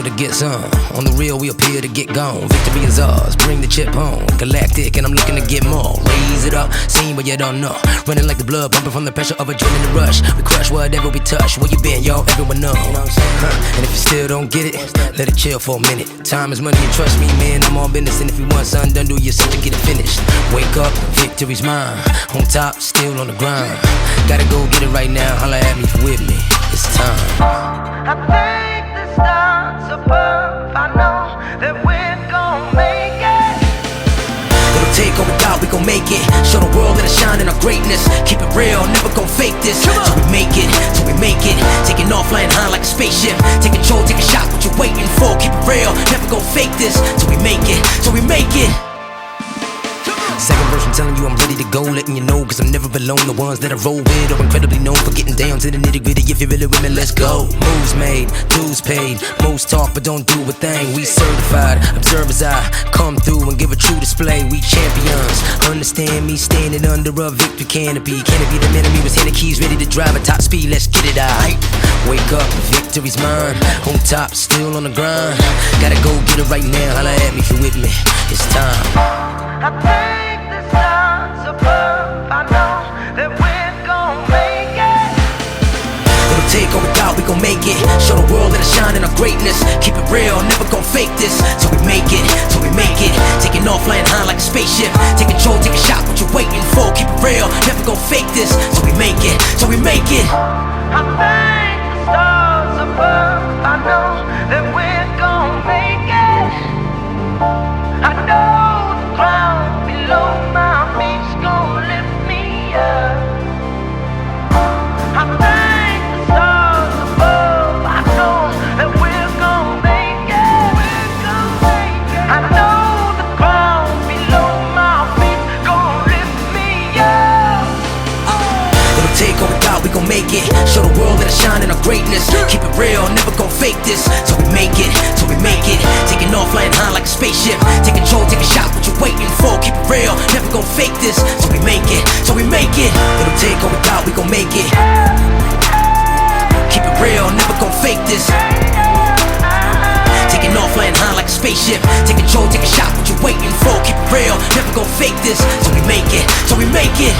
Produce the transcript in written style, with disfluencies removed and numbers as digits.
to get some. On the real, we appear to get gone. Victory is ours, bring the chip home. Galactic, and I'm looking to get more. Raise it up, seen but you don't know. Running like the blood, pumping from the pressure of adrenaline rush. We crush whatever we touch. Where you been, y'all? Everyone know. And if you still don't get it, let it chill for a minute. Time is money, and trust me, man, I'm all business. And if you want something done, do yourself to get it finished. Wake up, victory's mine. On top, still on the grind. Gotta go get it right now. Holla at me if you with me. It's time. I think the stars above, I know that we're gon' make it. It'll take or without, we gon' make it. Show the world that I shine in our greatness. Keep it real, never gon' fake this. Till we make it, till we make it. Taking off, flying high like a spaceship. Take control, take a shot, what you waiting for? Keep it real, never gon' fake this. Till we make it, till we make it. Second verse, I'm telling you I'm ready to go, letting you know, cause I'm never alone. The ones that I roll with are incredibly known for getting down to the nitty gritty. If you're really with me, let's go. Moves made, dues paid. Most talk but don't do a thing. We certified, observers I come through and give a true display. We champions, understand me standing under a victory canopy. Can it be the enemy was handing keys ready to drive at top speed? Let's get it out. Wake up, victory's mine. On top, still on the grind. Gotta go get it right now. Holla at me if you're with me. It's time. I think the stars above, I know that we're gon' make it. It'll take or without, we gon' make it. Show the world that I shine in our greatness. Keep it real, never gon' fake this. Till we make it, till we make it. Taking off, flying high like a spaceship. Take control, take a shot, what you waiting for? Keep it real, never gon' fake this. Till we make it, till we make it. I think the stars above, I know that we're gon' make it. I know the ground below my feet's gon' lift me up. I thank the stars above, I know that we're gon' make it. I know the ground below my feet's gon' lift me up. It'll take or without, we gon' make it. Show the world that I shine in our greatness. Keep it real, never gon' fake this. Till we make it, till we make it. Taking off, flying high like a spaceship. Take control, take a shot, what you waiting for? Keep it real, never gon' fake this. Till we make it, till we make it. It'll take or without, we gon' make it. Keep it real, never gon' fake this. Taking off, flying high like a spaceship. Take control, take a shot, what you waiting for? Keep it real, never gon' fake this. Till we make it, till we make it.